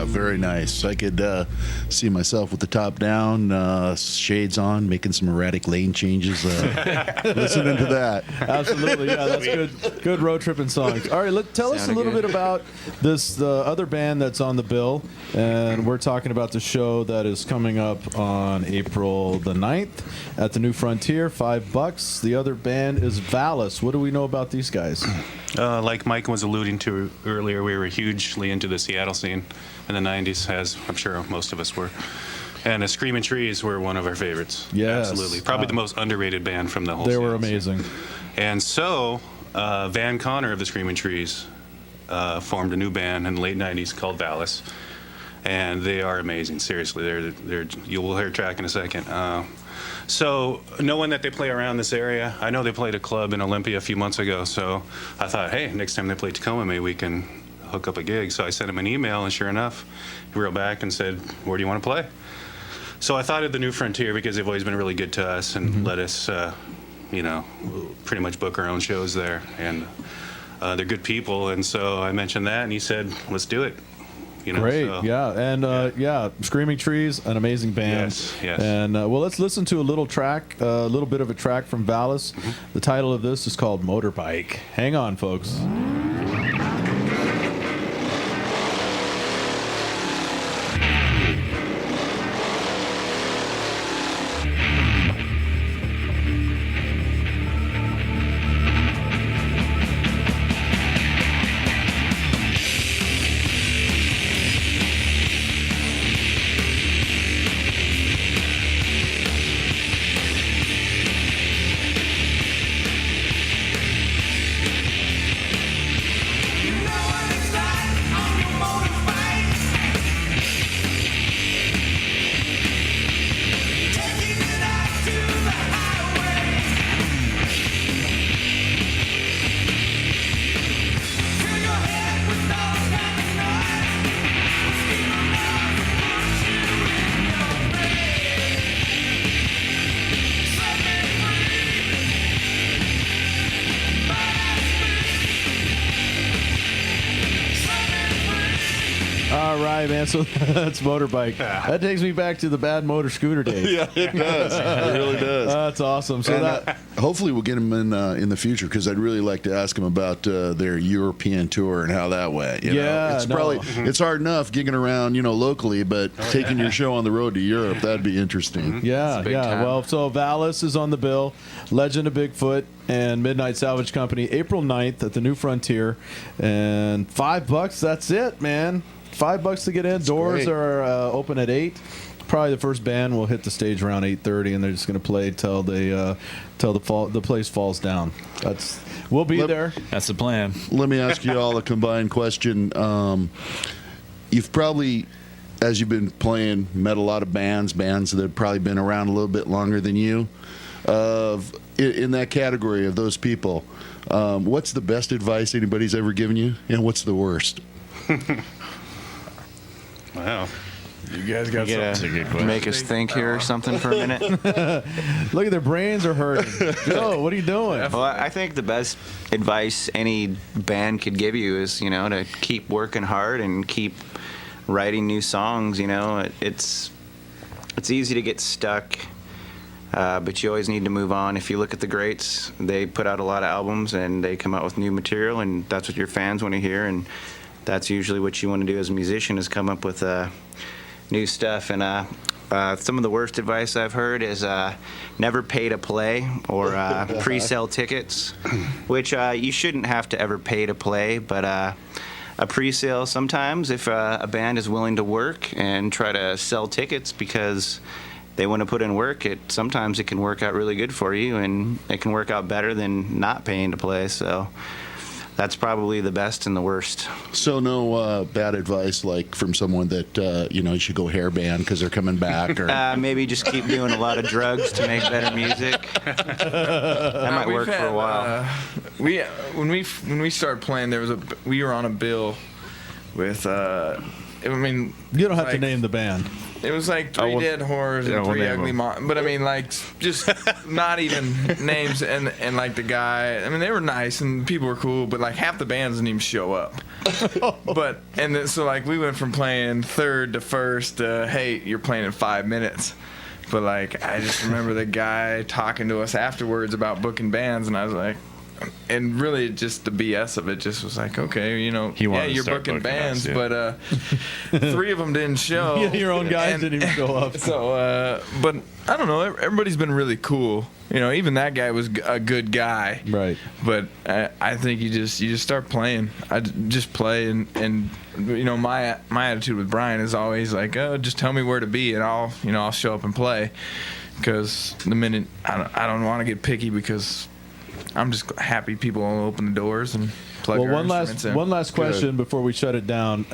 very nice. I could see myself with the top down, shades on, making some erratic lane changes, listening to that. Absolutely, yeah, that's good road tripping songs. All right, tell us a little bit about the other band that's on the bill, and we're talking about the show that is coming up on April the 9th at the New Frontier, $5. The other band is Valis. What do we know about these guys? Like Mike was alluding to earlier, we were hugely into the Seattle scene in the 90s, as I'm sure most of us were. And the Screaming Trees were one of our favorites. Yes. Absolutely. Probably the most underrated band from the whole They scene. were amazing. And so Van Connor of the Screaming Trees formed a new band in the late 90s called Valis. And they are amazing, seriously. You will hear a track in a second. So knowing that they play around this area, I know they played a club in Olympia a few months ago, so I thought, hey, next time they play Tacoma, maybe we can hook up a gig. So I sent him an email, and sure enough, he wrote back and said, where do you want to play? So I thought of the New Frontier because they've always been really good to us and let us, pretty much book our own shows there. And they're good people, and so I mentioned that, and he said, let's do it. Great, yeah, and Screaming Trees, an amazing band. Yes. And let's listen to a little bit of a track from Valis. The title of this is called Motorbike. Hang on, folks. All right, man. So that's Motorbike. That takes me back to the Bad Motor Scooter days. Yeah, it does. It really does. That's awesome. So and, hopefully we'll get them in the future, because I'd really like to ask them about their European tour and how that went. You know? It's probably it's hard enough gigging around, locally, but taking your show on the road to Europe, that'd be interesting. Yeah. Well, so Valis is on the bill. Legend of Bigfoot and Midnight Salvage Company, April 9th at the New Frontier, and $5. That's it, man. $5 to get in. Doors are open at 8. Probably the first band will hit the stage around 8:30, and they're just going to play till the place falls down. We'll be there. That's the plan. Let me ask you all a combined question. You've probably, as you've been playing, met a lot of bands that have probably been around a little bit longer than you. In that category of those people, what's the best advice anybody's ever given you, and what's the worst? Wow. You guys got something to make us think here or something for a minute? Look at their brains are hurting. Joe, what are you doing? Well, I think the best advice any band could give you is, to keep working hard and keep writing new songs. It's easy to get stuck, but you always need to move on. If you look at the greats, they put out a lot of albums and they come out with new material, and that's what your fans want to hear, and that's usually what you want to do as a musician, is come up with new stuff. And some of the worst advice I've heard is never pay to play or pre-sell tickets, which you shouldn't have to ever pay to play, but a pre-sale sometimes, if a band is willing to work and try to sell tickets because they want to put in work, sometimes it can work out really good for you, and it can work out better than not paying to play. So that's probably the best and the worst. So no bad advice, like from someone that you should go hair band because they're coming back, or maybe just keep doing a lot of drugs to make better music. That might work for a while. When we started playing, we were on a bill with. You don't have to name the band. It was like Three Dead Whores and Three Ugly Moms. But just not even names, and like the guy. They were nice and people were cool, but like half the bands didn't even show up. But and then, so like we went from playing third to first. Hey, you're playing in 5 minutes. But like I just remember the guy talking to us afterwards about booking bands, and I was like, and really just the BS of it just was like, okay, you know, yeah, you're booking bands, us, yeah. But 3 of them didn't show. Yeah, your own guys didn't even show up. So, but I don't know. Everybody's been really cool. You know, even that guy was a good guy. Right. But I think you just start playing. I just play, and you know, my attitude with Brian is always like, oh, just tell me where to be, and I'll show up and play. Because the minute I don't want to get picky, because I'm just happy people will open the doors and plug well, your one instruments in. last question before we shut it down.